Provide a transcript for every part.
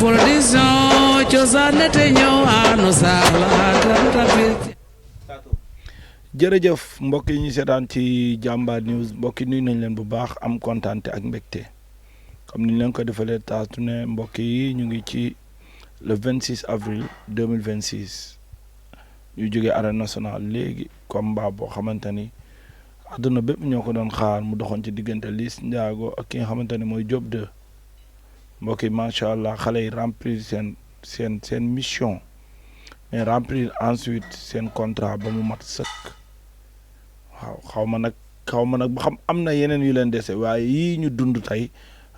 production cosaan te ñëw anu saala jërëjëf mbokk yi ñu seetaan ci Jambar News mbokk yi nuyu nañ leen bu baax am kontaante ak mbégte comme ni ñu leen ko defalee taatu ne mbokk yi ñu ngi ci le 26 avril 2026 ñu jógee arène nationale léegi combat boo xamante ni àdduna bépp ñoo ko doon xaar mu doxoon ci diggante Liss Ndiago ak ki nga xamante ni mooy Diop 2 mbokk yi macha allah xale yi remplir seen mission mais remplir ensuite seen contrat ba mu mat sëkk. waaw xaw ma nag ba xam am na yeneen yu leen dese waaye yii ñu dund tey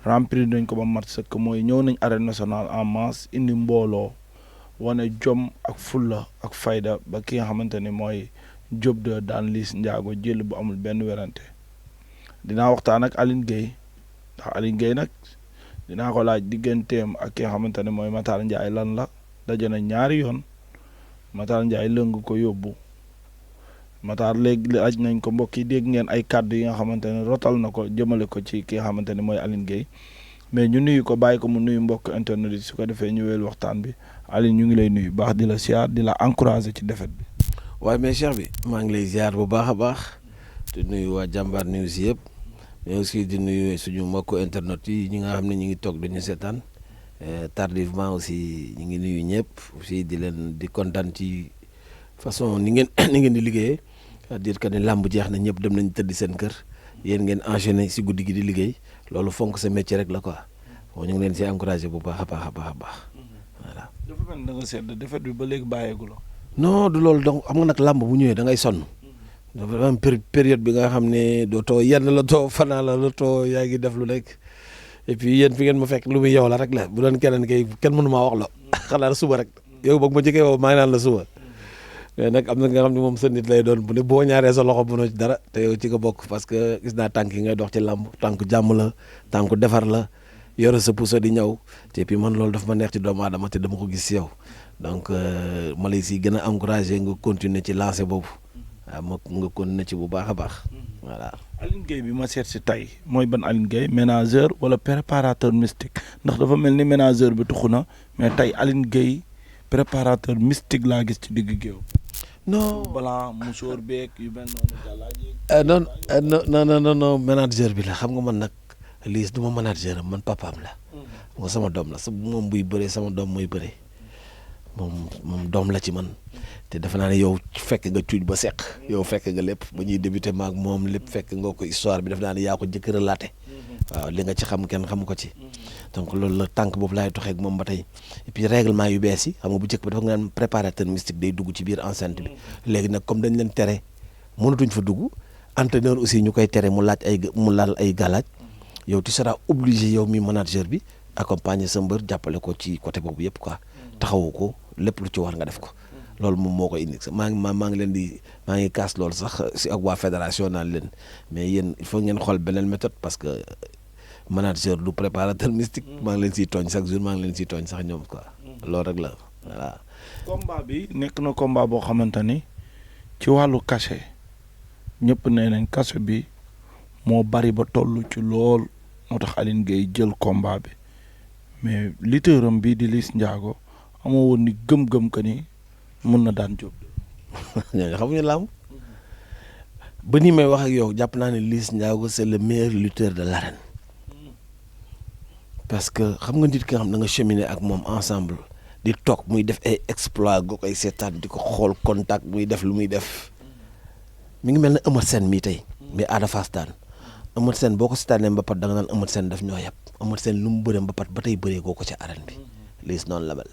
remplir nañ ko ba mat sëkk mooy ñëw nañ arène nationale en masse indi mbooloo wane jom ak fulla ak fayda ba ki nga xamante ni mooy Diop 2 daan Liss Ndiago jël bu amul benn werante dinaa waxtaan ak Aline Gueye ndax Aline Gueye nag dinaa ko laaj digganteem ak ki nga xamante ne mooy Matar Ndiaye lan la daje na ñaari yoon Matar Ndiaye lëng ko yóbbu Matar léegi laaj nañ ko mbokk yi dégg ngeen ay kàddu yi nga xamante ne rotal na ko jëmale ko ci ki nga xamante ne mooy Aline Gueye mais ñu nuyu ko bàyyi ko mu nuyu mbokk internet yi su ko defee ñu wéyal waxtaan bi Aline ñu ngi lay nuyu baax di la siyaar di la encourager ci défaite bi. waaye mais Cheikh bi maa ngi lay ziar bu baax a baax di nuyu waa Jambar News yëpp mais aussi di nuyu suñu mbokk internet yi ñi nga xam ne ñu ngi toog dañu seetaan tardivement aussi ñu ngi nuyu ñëpp aussi di leen di kontaan ci façon ni ngeen di liggéeyee. c'est-à-dire que ne làmb jeex na ñëpp dem nañ tëdd seen kër yéen ngeen enchaîné si guddi gi di liggéey loolu fonk sa métier rek la quoi ñu ngi leen si encouragé bu baax a baax a baax a baax voilà. dafa mel ni da nga sedd defet bi ba léegi bàyyeegu la. non du loolu donc xam nga nag làmb bu ñëwee da ngay sonn dafa am période bi nga xam ne dootoo yenn la too fanaa la too yaa ngi def lu nekk et puis yéen fi ngeen ma fekk lu muy yow la rek la bu doon keneen kay kenn mënu maa wax la xanaa suba rek yow boog ma jëkkee yow maa ngi naan la suba. mais nag am na nga xam ne moom sa nit lay doon bu ne boo ñaaree sa loxo mënoo ci dara te yow ci nga bokk parce que gis naa tànk yi ngay dox ci làmb tànk jàmm la tànk defar la yore sa puso di ñëw te puis man loolu dafa ma neex ci doomu aadama te dama ko gis si yow donc ma lay si gën a encouragé nga continuer ci lancé boobu waaw nga continuer ci bu baax a baax voilà. Aline Gueye bi ma seet si tey mooy ban Aline Gueye ménageur wala préparateur mystique ndax dafa mel ni ménageur bi tuxu na mais tey Aline Gueye préparateur mystique laa gis ci digg géew. non balaa musóor beeg yu mel noonu. non manager bi la xam nga man nag Liss du ma manager am man papaam la. moom sama doom la moom buy bëree sama doom mooy bëree moom doom la ci man te defe naa ne yow fekk nga cuuj ba seq yow fekk nga lépp ba ñuy débuté maag moom lépp fekk nga ko histoire bi defe naa ne yaa ko jëkk relaté waaw li nga ci xam kenn xamu ko ci. donc loolu la tànk boobu laay toxee ak moom ba tey et puis règlement yu bees yi xam nga bu njëkk ba dafa nga naan préparateur mystique day dugg ci biir enceinte bi léegi nag comme dañ leen tere mënatuñ fa dugg entraîneur aussi ñu koy tere mu laal ay galaaj yow tu seras obligé yow mi manager bi accompagner sa mbër jàppale ko ci côté boobu yëpp quoi taxawu ko lépp lu ci war nga def ko loolu moom moo koy indi maa ngi leen di maa ngi kaas loolu sax si ak waa fédération naan leen mais yéen il faut ngeen xool beneen méthode parce que manager du préparateur mystique maa ngi leen siy tooñ chaque jour maa ngi leen siy tooñ sax ñoom quoi loolu rek la voilà. combat bi nekk na combat boo xamante ni ci wàllu cachet ñëpp nee nañ cachet bi moo bari ba toll ci lool moo tax Aline Gueye jël combat bi mais lutteuram bi di Liss Ndiago amoo woon ni gëm-gëm que ni mun na daan Diop. ñooñu xamuñu làmb ba ni may wax ak yow jàpp naa ne Liss Ndiago c'est le meilleur lutteur de l'arène. parce que xam nga nit ki nga xam da nga cheminer ak moom ensemble di toog muy def ay exploit nga koy seetaan di ko xool contact muy def lu muy def mi ngi mel ne Eumeu Sène mii tey mais Ada Fass daan Eumeu Sène boo ko seetaanee mbapat da nga naan Eumeu Sène daf ñoo yab Eumeu Sène lu mu bëree mbapat ba tey bëree goo ko ci arène bi Liss noonu la mel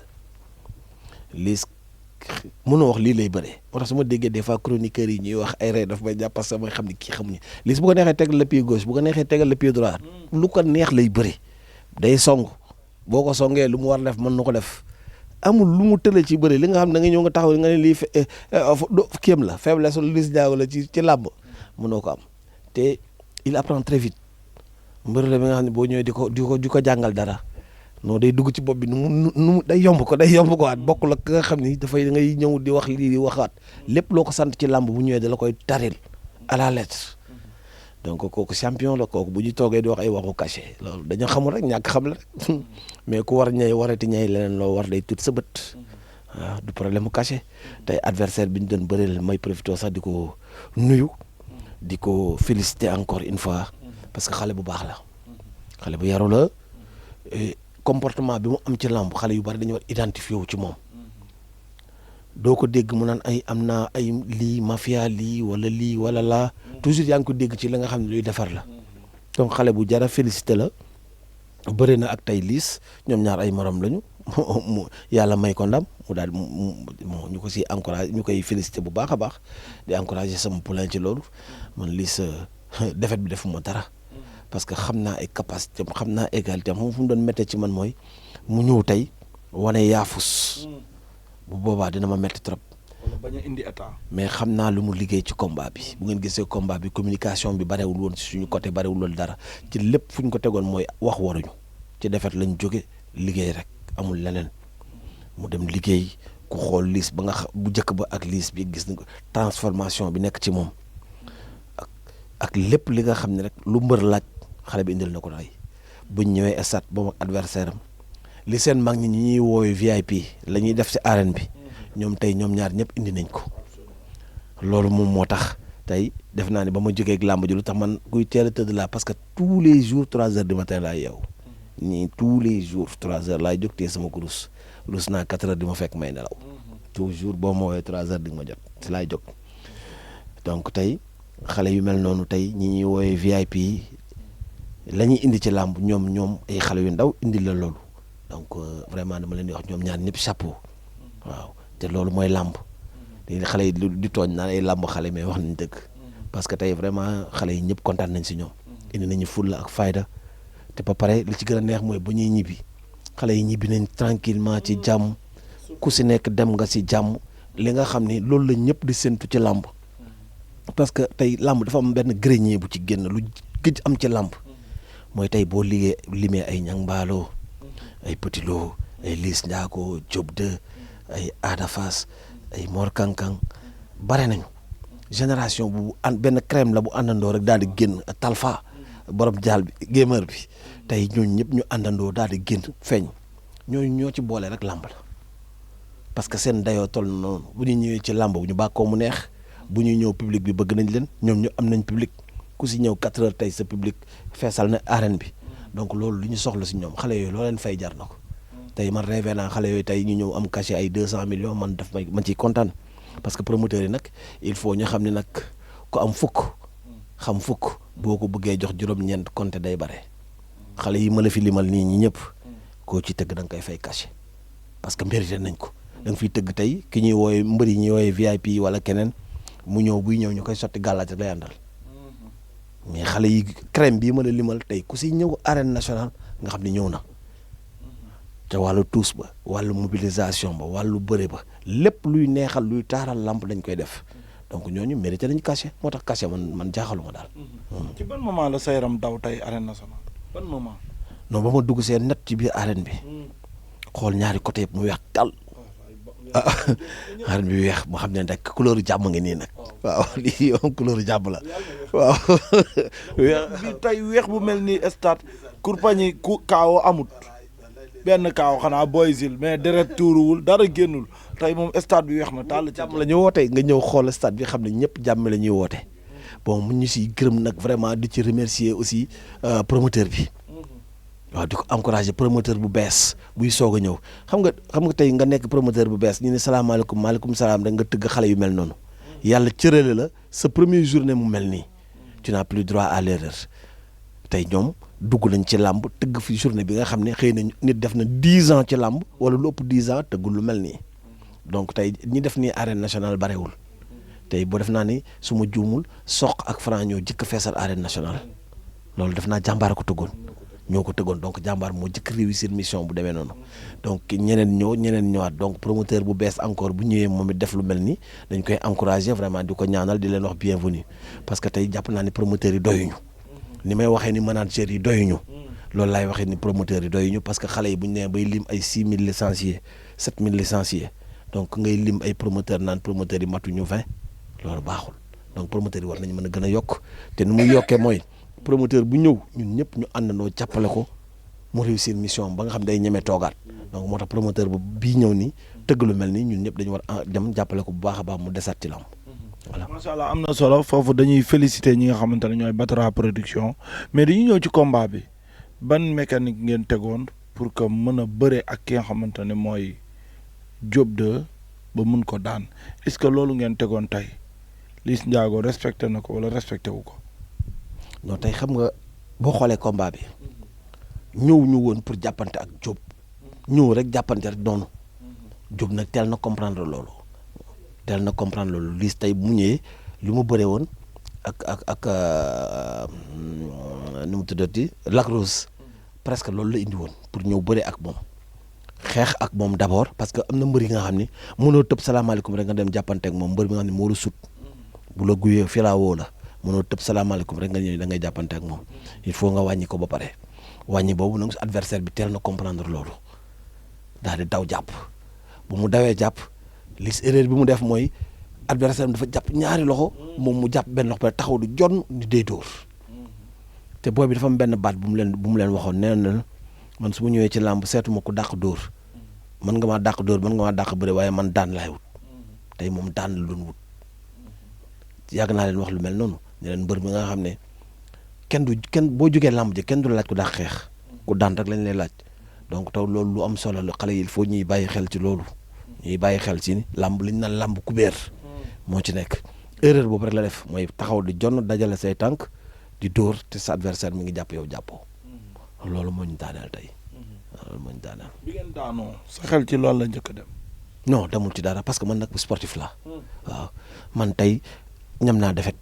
Liss mënoo wax lii lay bëree moo tax su ma déggee des fois chroniqueurs yi ñuy wax ay rey daf may jàpp parce que may xam ni kii xamuñu Liss bu ko neexee tegal le pied gauche bu ko neexee tegal le pied droit lu ko neex lay bëree day song boo ko songee lu mu war def mën na ko def amul lu mu tële ci bëri li nga xam da nga ñëw nga taxaw nga ne lii kéem la faiblesse Liss Ndiago la ci làmb mënoo ko am te il apprend très vite mbër la bi nga xam ne boo ñëwee di ko jàngal dara non day dugg ci bopp bi nu day yomb ko waat bokk la nga xam ni dafay ngay ñëw di wax lii di waxaat lépp loo ko sant ci làmb bu ñëwee da la koy taril à la lettre donc kooku champion la kooku bu ñu toogee di wax ay waxu cachet loolu dañoo xamul rek ñàkk xam la rek mais ku war ñay warati ñay leneen loo war day tut sa bët waaw du problème mu cachet tey adversaire bi ñu doon bëreel may profité sax di ko nuyu di ko féliciter encore une fois parce que xale bu baax la xale bu yaru la comportement bi mu am ci làmb xale yu bari dañu war identifier wu ci moom doo ko dégg mu naan ay am naa ay lii mafia lii wala laa toujours yaa ngi ko dégg ci la nga xam ne luy defar la donc xale bu jara félicité la bëri na ak tey liis ñoom ñaar ay morom lañu mu yàlla may ko ndam mu daal ñu ko si encouragé ñu koy félicité bu baax a baax di encouragé sama poulain ci loolu man liis défaite bi defuma dara parce que xam naa ay capacité xam naa égalité am fu mu doon méttee ci man mooy mu ñëw tey wane yaafus bu boobaa dina ma métti trop. wala bañ a indi état. mais xam naa lu mu liggéey ci combat bi bu ngeen gisee combat bi communication bi barewul woon ci suñu côté barewul woon dara ci lépp fu ñu ko tegoon mooy wax waruñu ci défaite lañ jóge liggéey rek amul leneen mu dem liggéey ku xool liis ba nga bu njëkk ba ak liis bi gis nga transformation bi nekk ci moom ak lépp li nga xam ne rek lu mbër laaj xale bi indil na ko tey buñ ñëwee stade boobu ak adversaire am li seen mag ñi ñuy woowee VIP la ñuy def ci arène bi ñoom tey ñoom ñaar ñëpp indi nañ ko loolu moom moo tax tey def naa ne ba ma jógee ak làmb ji lu tax man kuy teel a tëdd laa parce que tous les jours 3 heures du matin laay yeewu ñii tous les jours 3 heures laay jóg tee sama kurus rus naa 4 heures di ma fekk may nelaw toujours boo ma woowee 3 heures di ma jot si laay jóg donc tey xale yu mel noonu tey ñi ñuy woowee VIP yi la ñuy indi ci làmb ñoom ay xale yu ndaw indi la loolu donc vraiment dama leen di wax ñoom ñaar ñëpp chapeau waaw te loolu mooy làmb léegi xale yi di tooñ naan ay làmb xale mais wax nañ dëgg parce que tey vraiment xale yi ñëpp kontaan nañ si ñoom indi nañu fulla ak fayda te ba pare li ci gën a neex mooy bu ñuy ñibbi xale yi ñibbi nañ tranquillement ci jàmm ku si nekk dem nga si jàmm li nga xam ni loolu la ñëpp di séntu ci làmb parce que tey làmb dafa am benn grenier bu ci génn lu gëj am ci làmb mooy tey boo limee ay ñang mbaaloo ay Petit Lo ay Liss Ndiago Diop 2 ay Ada Fass ay Mor Kankang bare nañu génération bu benn crème la bu àndandoo rek daal di génn Talfa borom jaal bi gamer bi tey ñooñu ñëpp ñu àndandoo daal di génn feeñ ñooñu ñoo ci boole rek làmb la parce que seen dayoo toll na noonu bu ñu ñëwee ci làmb bu ñu bàkkoo mu neex bu ñuy ñëw public bi bëgg nañ leen ñoom ñu am nañ public ku si ñëw 4 heures tey sa public feesal na arène bi donc loolu lu ñu soxla si ñoom xale yooyu loo leen fay jar na ko tey man rêvé naa xale yooyu tey ñu ñëw am cachet ay 200 millions man daf may man ciy kontaan parce que promoteurs yi nag il faut ñu xam ne nag ku am fukk xam fukk boo ko bëggee jox juróom-ñeent compte day bare xale yi ma la fi limal nii ñi ñëpp koo ci tëgg da nga koy fay cachet parce que mérité nañ ko da nga fiy tëgg tey ki ñuy wooye mbër yi ñuy wooye VIP wala keneen mu ñëw buy ñëw ñu koy sotti gàllaaj rek lay àndal mais xale yi crème bii ma la limal tey ku si ñëw arène nationale nga xam ne ñëw na te wàllu tuus ba wàllu mobilisation ba wàllu bëre ba lépp luy neexal luy taaral lamp dañ koy def donc ñooñu mérité nañu cachet moo tax cachet man jaaxaluma daal. ci ban moment la sa yaram daw tey arène nationale ban moment. non ba ma dugg seen net ci biir arène bi xool ñaari côté yëpp mu weex tal arène bi weex mu xam ne rek couleur jàmm nga nii nag waaw lii yow couleur jàmm la waaw. bi tey weex bu mel ni stade kurpañi ku kaawo amut benn kaaw xanaa Boy Sil mais deret tuuruwul dara génnul tey moom stade bi weex na tàll ci jàmm la ñuy woote nga ñëw xool stade bi xam ne ñëpp jàmm la ñuy woote bon mu ñu si gërëm nag vraiment di ci remercier aussi promoteur bi waaw di ko encourager promoteur bu bees buy soog a ñëw xam nga tey nga nekk promoteur bu bees ñu ne salaamaaleykum maaleykum salaam rek nga tëgg xale yu mel noonu yàlla cërale la sa première journée mu mel nii tu n'as plus droit à l'erreur tey ñoom dugg nañ ci làmb tëgg fi journée bi nga xam ne xëy na nit def na 10 ans ci làmb wala lu ëpp 10 ans tëggul lu mel nii donc tey ñi def nii arène nationale barewul tey boo def naa ni su ma juumul Sokh ak Franc ñoo jëkk feesal arène nationale loolu def naa jàmbaar ko tëggoon ñoo ko tëggoon donc jàmbaar moo jëkk réussir mission bu demee noonu donc ñeneen ñëwaat donc promoteur bu bees encore bu ñëwee moom it def lu mel ni dañ koy encourager vraiment di ko ñaanal di leen wax bienvenue parce que tey jàpp naa ni promoteurs yi doyuñu ni may waxee ni manager yi doyuñu loolu laay waxee ni promoteurs yi doyuñu parce que xale yi bu ñu nee bay lim ay 6000 licenciés 7000 licenciés donc ngay lim ay promoteurs naan promoteurs yi matuñu 20 loolu baaxul donc promoteur yi war nañu mën a gën a yokk te nu muy yokkee mooy promoteur bu ñëw ñun ñëpp ñu àndandoo jàppale ko mu réussir mission ba nga xam day ñemee toogaat donc moo tax promoteur bu bii ñëw nii tëgg lu mel nii ñun ñëpp dañu war a dem jàppale ko bu baax a baax mu desaat ci lamb voilà. macha allah am na solo foofu dañuy féliciter ñi nga xamante ne ñooy Batra production mais dañuy ñëw ci combat bi ban mécanique ngeen tegoon pour que mën a bëre ak ki nga xamante ne mooy Diop 2 ba mun ko daan est-ce que loolu ngeen tegoon tey Liss Ndiago respecté na ko wala respecté wu ko. non tey xam nga boo xoolee combat bi ñëw ñu woon pour jàppante ak Diop ñëw rek jàppante rek noonu Diop nag teel na comprendre loolu Liss tey bu mu ñëwee li mu bëree woon ak nu mu tuddati Lac Rose presque loolu la indi woon pour ñëw bëree ak moom xeex ak moom d'abord parce que am na mbër yi nga xam ni mënoo tëb salaamaaleykum rek nga dem jàppante ak moom mbër bi nga xam ne moo la sut bu la guyee filaawoo la mënoo tëb salaamaaleykum rek nga ñëw da ngay jàppante ak moom il faut nga wàññi ko ba pare wàññi boobu nag adversaire bi teel na comprendre loolu daal di daw jàpp bu mu dawee jàpp Liss erreur bi mu def mooy adversaire bi dafa jàpp ñaari loxo moom mu jàpp benn loxo ba taxaw du jonn di dee dóor te booy bi dafa am benn baat bu mu leen waxoon nee na man su ma ñëwee ci làmb seetuma ko dàq dóor mën nga maa dàq dóor mën nga maa dàq bëre waaye man daan laay wut tey moom daan la doon wut yàgg naa leen wax lu mel noonu ne leen mbër bi nga xam ne kenn boo jógee làmb ji kenn du laaj ku dàq xeex ku daan rek lañ lay laaj donc taw loolu lu am solo la xale yi il faut ñuy bàyyi xel ci loolu ñuy bàyyi xel ci ni làmb liñ naan làmb kubéer moo ci nekk erreur boobu rek la def mooy taxaw di jonn dajale say tànk di dóor te sa adversaire mi ngi jàpp yow jàppoo loolu moo ñu daaneel tey loolu moo ñu daaneel. bi ngeen daanoo sa xel ci loolu la njëkk a dem. non demul ci dara parce que man nag sportif la waaw man tey ñam naa défaite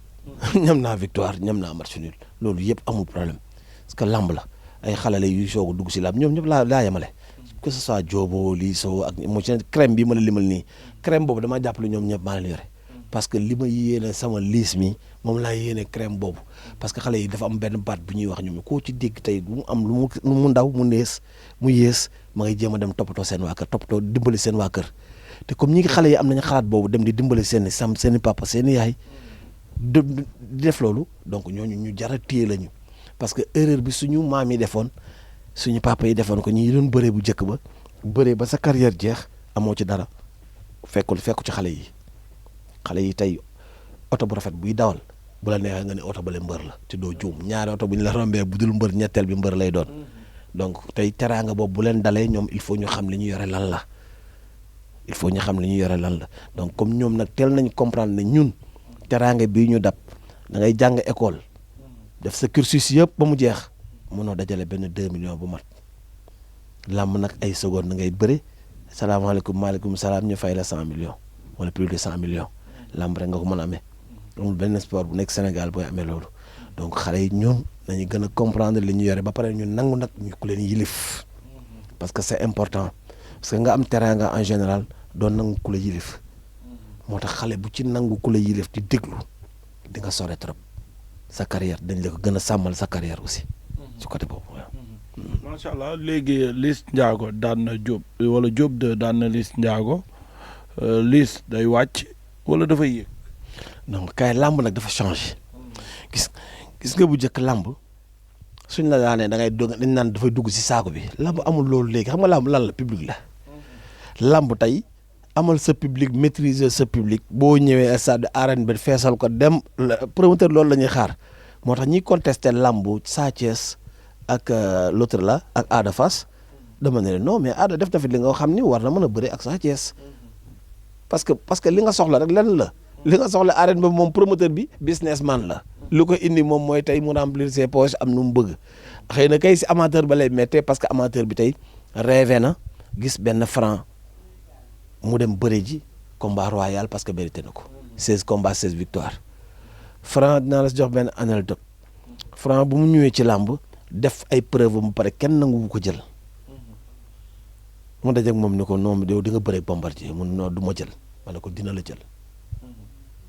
ñam naa victoire ñam naa match nul loolu yëpp amul problème parce que lamb la ay xale la yuy soog a dugg si lamb ñoom ñëpp laa yemale que ce soit Diobo lii Sow ak moo ci crème bi ma la limal nii crème boobu dama jàppale ñoom ñëpp maa leen yore parce que li ma yéene sama Liss mi moom laa yéene crème boobu parce que xale yi dafa am benn baat bu ñuy wax ñoom koo ci dégg tey mu am lu mu ndaw mu nees mu yées ma ngay jéem a dem toppatoo seen waa kër toppatoo dimbali seen waa kër te comme ñi ngi xale yi am nañu xalaat boobu dem di dimbali seen i papa seen i yaay di def loolu donc ñooñu ñu jar a téye lañu parce que erreur bi suñu maam yi defoon suñu papa yi defoon ko ñi doon bëree bu njëkk ba bëree ba sa carrière jeex amoo ci dara fekku ci xale yi tey oto bu rafet buy dawal bu la neexee nga ne oto bale mbër la te doo juum ñaari oto bu ñu la rombee bu dul mbër ñetteel bi mbër lay doon donc tey teraanga boobu bu leen dalee ñoom il faut ñu xam li ñu yore lan la donc comme ñoom nag teel nañ comprendre ne ñun teraanga bii ñu dab da ngay jàng école def sa cursus yëpp ba mu jeex mënoo dajale benn 2 millions bu mat làmb nag ay seconde da ngay bëre salaamaaleykum maaleykum salaam ñu fay la 100 millions wala plus de 100 millions làmb rek nga ko mën a amee amul benn sport bu nekk Sénégal booy amee loolu donc xale yi ñoom nañu gën a comprendre li ñu yore ba pare ñu nangu nag ñu ku leen yilif parce que c'est important parce que nga am teraanga en général doon nangu ku la yilif moo tax xale bu ci nangu ku la yilif di déglu di nga sore trop sa carrière dañ la ko gën a sàmmal sa carrière aussi ci côté boobu waaw. macha allah léegi Liss Ndiago daan na Diop wala Diop 2 daan na Liss Ndiago Liss day wàcc wala dafa yéeg. donc kay làmb nag dafa changé gis nga bu njëkk làmb suñ la daanee da ngay dañ naan dafay dugg si saako bi làmb amul loolu léegi xam nga làmb lan la public la làmb tey amal sa public maîtriser sa public boo ñëwee stade arène bi feesal ko dem promoteur loolu la ñuy xaar moo tax ñiy contesté làmb Sa Thiès ak l'autre la ak Ada Fass dama ne non mais Ada def na fi li nga xam ni war na mën a bëre ak Sa Thiès parce que li nga soxla rek lenn la li nga soxla arène ba moom promoteur bi businessman la lu ko indi moom mooy tey mu remplir ses poches am nu mu bëgg xëy na kay si amateur ba lay méttee parce que amateur bi tey rêvé na gis benn Franc mu dem bëre ji combat royal parce que mérité na ko 16 combats 16 victoires Franc dinaa la si jox benn anecdote Franc bu mu ñëwee ci làmb def ay preuve mu pare kenn nangu ko jël mu dajeeg moom ni ko non yow di nga bëre Bombardier mun non du ma jël ma ne ko dina la jël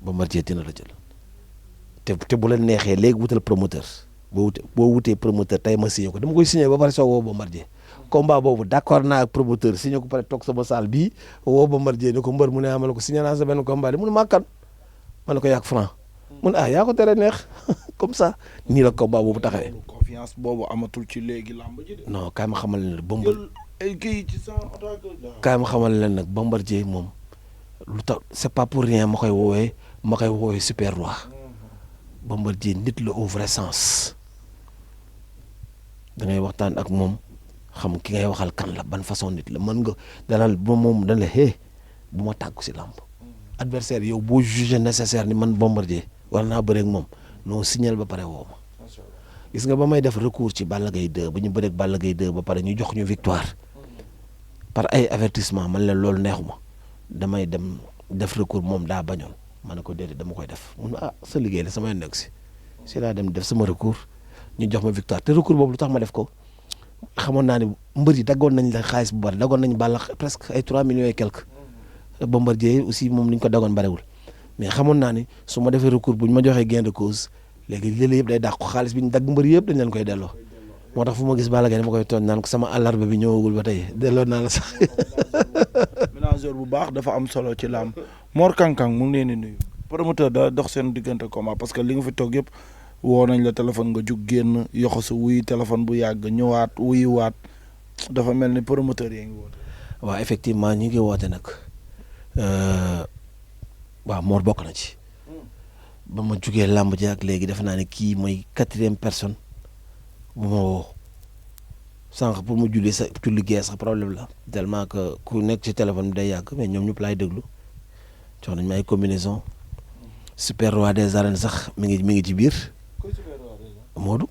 Bombardier dina la jël te bu la neexee léegi wutal promoteur boo wutee promoteur tey ma signé ko dama koy signé ba pare soo woo Bombardier combat boobu d'accord naa ak promoteur signé ko pare toog sama salle bii woo Bombardier ni ko mbër mu ne amal ko signé naa sa benn combat di mu ne maa kan ma ne ko yàgg Franc mun yaa ko tere neex comme ça nii la combat boobu taxawee. confiance boobu amatul ci léegi làmb ji de. non kaay ma xamal leen jël ay kii ci sa attaque. kaay ma xamal leen nag Bombardier moom lu tax c'est pas pour rien ma koy woowee super roi. Bombardier nit la au vrai sens da ngay waxtaan ak moom xam ki ngay waxal kan la ban façon nit la mën nga dalal ba moom dañ la bu ma tàggu si làmb adversaire yow boo jugé nécessaire ni man Bombardier war naa bëre ak moom noo signal ba pare woo ma gis nga ba may def recours ci Balla Gaye 2 ba ñu bëre ak Balla Gaye 2 ba pare ñu jox ñu victoire par ay avertissement man leen loolu neexuma damay dem def recours moom daa bañoon ma ne ko déedéet dama koy def mun sa liggéey la samay nekk si laa dem def sama recours ñu jox ma victoire te recours boobu lu tax ma def ko xamoon naa ne mbër yi daggoon nañ la xaalis bu bari daggoon nañ Balla presque ay 3 millions et quelque Bombardier aussi moom li ñu ko daggoon bariwul mais xamoon naa ni su ma defee recours bu ñu ma joxee gain de cause léegi lii yëpp day dàq ko xaalis bi ñu dagg mbër yëpp dañ leen koy delloo moo tax fu ma gis Balla Gaye dama koy tooñ naan ko sama àllarba bi ñëwagul ba tey delloo naa la sax. ménageur bu baax dafa am solo ci làmb Mor Kang Kang mu ngi leen di nuyu. promoteur da dox seen diggante combat parce que li nga fi toog yëpp woo nañ la téléphone nga jug génn yoxosu wuy téléphone bu yàgg ñëwaat wuyuwaat dafa mel ni promoteur yi ngi woote. waaw effectivement ñi ngi woote nag waaw Mor bokk na ci ba ma jugee làmb ji ak léegi defe naa ne kii mooy 4e personne bu ma woo sànq pour mu julli sa julli gee sax problème la tellement que ku nekk ci téléphone bi day yàgg mais ñoom ñëpp laay déglu jox nañ ma ay combinaison super roi des arènes sax mi ngi ci biir Modou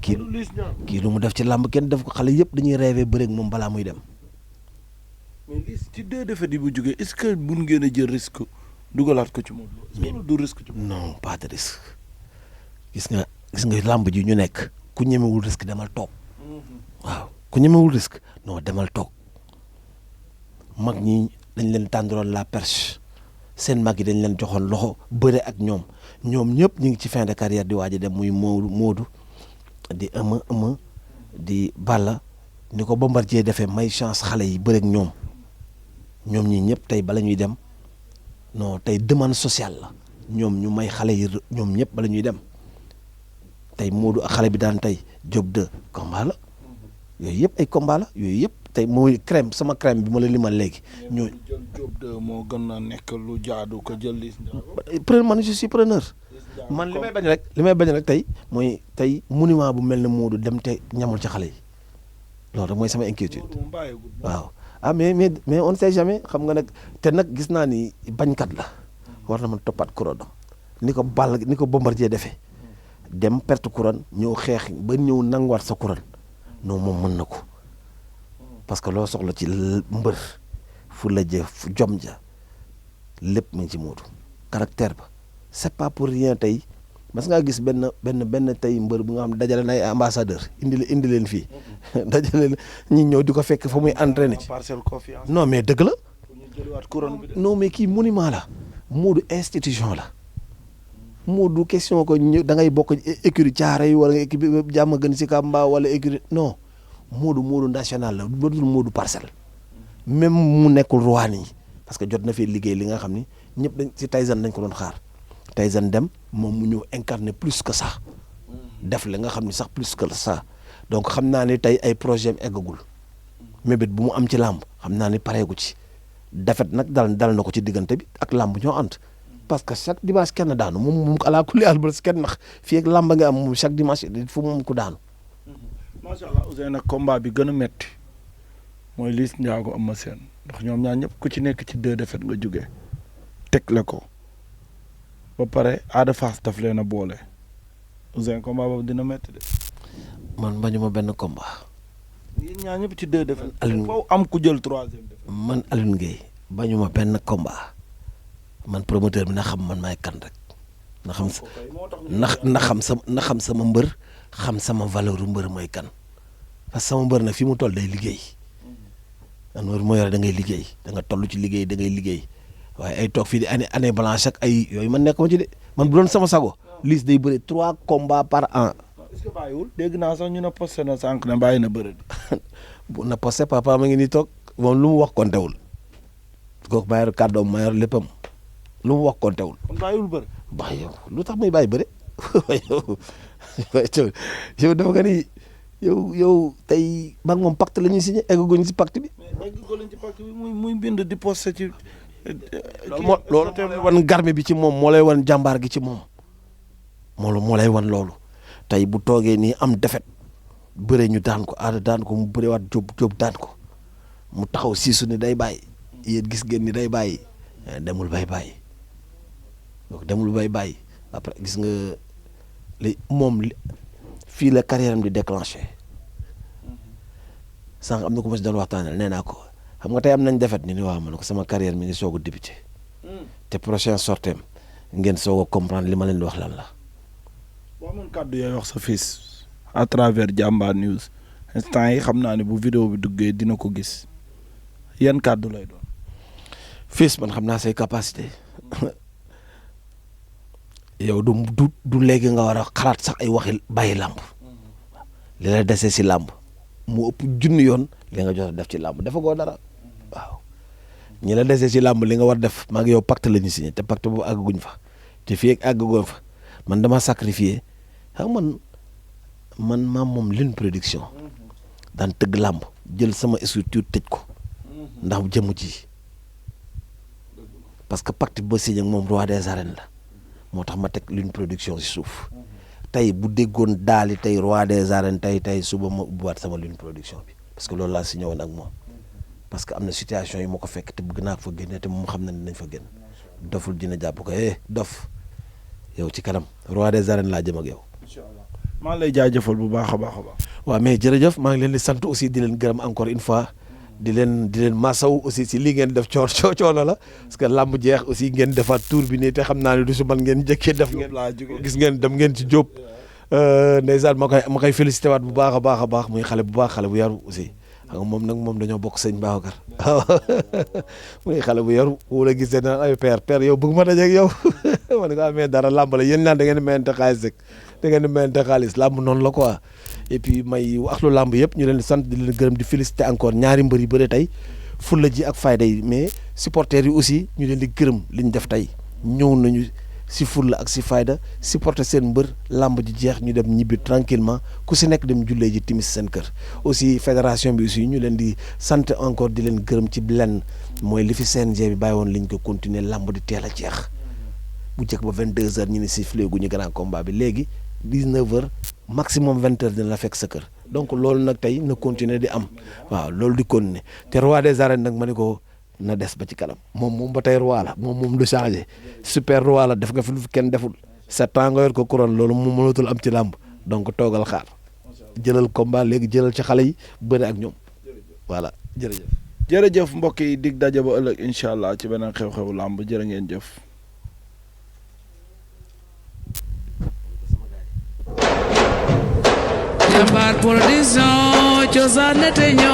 kii lu mu def ci làmb kenn def ko xale yëpp dañuy rêvé bëreeg moom balaa muy dem. mais lii ci 2 défaites yi bu jógee est-ce que mun ngeen a jël risque dugalaat ko ci moom. mais du risque ci moom. non pas de risque gis nga làmb ji ñu nekk ku ñemewul risque demal toog waaw ku ñemewul risque non demal toog mag ñi dañ leen tàndaloon la perche seen mag yi dañ leen joxoon loxo bëre ak ñoom ñëpp ñu ngi ci fin de carrière di waaj a dem muy Modou di ëma di Balla ni ko Bombardier defee may chance xale yi bëre ak ñoom ñi ñëpp tey bala ñuy dem non tey demande sociale la ñoom ñu may xale yi ñoom ñëpp bala ñuy dem tey Modou ak xale bi daan tey Diop 2 combat la yooyu yëpp ay combat la yooyu yëpp tey mooy crème sama crème bi ma la limal léegi. ñooy jël Diop 2 moo gën a nekk lu jaadu ko jël Liss Ndiago. preneur man je suis preneur. man li may bañ rek tey mooy tey monument bu mel ne Modou dem te ñamul ci xale yi loolu rek mooy sama inquiétude. waaw mais on ne sait jamais xam nga nag te nag gis naa ni bañkat la war na mën toppaat couronne ni ko Bombardier defee dem perte couronne ñëw xeex ba ñëw nanguwaat sa couronne non moom mën na ko parce que loo soxla ci mbër fu la jëf jom ja lépp mu ngi ci Modou caractère ba c'est pas pour rien tey mas ngaa gis benn tey mbër bu nga xam dajale na ay ambassadeur indi leen fii dajale ñi ñëw di ko fekk fa muy entraîné ci non mais dëgg la non mais kii monument la Modou institution la Modou question ko da ngay bokk écurie Thiaroye wala nga écurie Diamaguène Sicap Mbao wala écurie non Modou national la dootul Modou parcelle même mu nekkul roi yi parce que jot na fi liggéey li nga xam ni ñëpp dañ ci Tyson dañ ko doon xaar Tyson dem moom mu ñëw incarner plus que ça def la nga xam ni sax plus que ça donc xam naa ni tey ay projet am eggagul mébét bu mu am ci làmb xam naa ni pareegu ci defet nag dal na ko ci diggante bi ak làmb ñoo ànd parce que chaque dimanche kenn daanu moom ala kulli àll ba kenn nax fii ak làmb nga am moom chaque dimanche fu moom ku daanu. macha allah Ouzin nag combat bi gën a metti mooy Liss Ndiago Eumeu Sène ndax ñoom ñaar ñëpp ku ci nekk ci 2 défaites nga jógee teg la ko ba pare Ada Fass daf leen a boole Ouzin combat boobu dina metti de. man bañuma benn combat. yéen ñaar ñëpp ci 2 défaites. foofu am ku jël 3e défaite. man Alioune Gueye bañuma benn combat man promoteur bi na xam man maay kan rek na xam sama mbër xam sama valeur mbër mooy kan parce que sama mbër nag fi mu toll day liggéey man mbër moo yore da ngay liggéey da nga toll ci liggéey da ngay liggéey waaye ay toog fii di année blanche ak ay yooyu man nekk ma ci de man bu doon sama sago Liss day bëri 3 combats par an. est-ce que bàyyiwul dégg naa sax ñu ne posté na sànq ne bàyyi na bëri. bu na posté papa ma ngi nii toog moom lu mu wax kontewul kooku bàyyi kàddoom ma yor léppam lu mu wax kontewul. kon bàyyiwul bëri. ba yow lu tax may bàyyi bëre yow dafa nga ni yow tey maag moom pacte la ñuy signé eggaguñ si pacte bi. mais egg ko leen ci pacte bi muy bind di posté ci. loolu te wan garmi bi ci moom moo lay wan jàmbaar gi ci moom moo lay wan loolu tey bu toogee nii am defet bëre ñu daan ko aada daan ko mu bërewaat jóob daan ko mu taxaw siisu ni day bàyyi yéen gis ngeen ni day bàyyi demul bay bàyyi donc demul bay bàyyi après gis nga fii la carrière am di déclenché sànq am na ko ma si doon waxtaanal nee naa ko xam nga tey am nañ defet ni waaw ma ne ko sama carrière mi ngi soog a débuté te prochain sortem ngeen soog a comprendre li ma leen di wax lan la. boo amoon kàddu yooyu wax sa fils à travers Jambar News instant yi xam naa ne bu vidéo bi duggee dina ko gis yan kàddu lay doon. fils man xam naa say capacité yow du léegi nga war a xalaat sax ay waxi bàyyi làmb li la dese si làmb mu ëpp junni yoon li nga jot a def ci làmb dafa koo dara waaw ñi la dese si làmb li nga war def maa ngi yow pacte la ñu signé te pacte boobu àgguñ fa te fii ak àggugoon fa man dama sacrifié xam man maam moom Lune Production daan tëgg làmb jël sama structure tëj ko ndax jëmm ji parce que pacte bi ba signé ak moom roi des arènes la moo tax ma teg Lune Production si suuf tey bu déggoon daali tey roi des arènes tey suba ma ubbiwaat sama Lune Production bi parce que loolu laa signé woon ak moom parce que am na situation yi ma ko fekk te bëgg naa ko fa génne te moom xam na ne nañ fa génn doful dina jàpp ko dof yow ci kanam roi des arènes laa jëm ak yow. incha allah maa ngi lay jaajëfal bu baax a baax a baax. waaw mais jërëjëf maa ngi leen di sant aussi di leen gërëm encore une fois di leen masaw aussi si lii ngeen def coono la parce que làmb jeex aussi ngeen defaat tour bi nii te xam naa ne du su man ngeen njëkkee def ngeen gis ngeen dem ngeen ci Diop ndeysaan ma koy félicité waat bu baax a baax muy xale bu baax xale bu yaru aussi xam nga moom dañoo bokk sëñ Babacar muy xale bu yaru wala gisee na ay père yow bëgg ma dajeeg yow ma ne ko amee dara làmb la yéen naan da ngeen di mayante xaalis rek da ngeen di mayante xaalis làmb noonu la quoi et puis may wax lu làmb yëpp ñu leen di sant di leen gërëm di félicité encore ñaari mbër yi bëre tey fulla ji ak fayda yi mais supporters yi aussi ñu leen di gërëm li ñu def tey ñëw nañu si fulla ak si fayda supporter seen mbër làmb ji jeex ñu dem ñibbi tranquillement ku si nekk dem jullee ji timis seen kër aussi fédération bi aussi ñu leen di sant encore di leen gërëm ci lenn mooy li fi CNG bi bàyyi woon liñ ko continuer làmb di teel a jeex bu njëkk ba 22h ñu ne sifflé gu ñu grand combat bi léegi 19h maximum 20h dina la fekk sa kër donc loolu nag tey na continuer di am waaw loolu di continuer te roi des arènes nag ma ne ko na des ba ci kanam moom ba tey roi la moom du changé super roi la def nga fi lu kenn deful 7 ans nga yor ko couronne loolu moom mënatul am ci làmb donc toogal xaar jëlal combat léegi jëlal ci xale yi bëri ak ñoom voilà jërëjëf mbokk yi dig daje ba ëllëg incha allah ci beneen xew-xewu làmb jërë ngeen jëf. Jambar Production cosaan te ñëw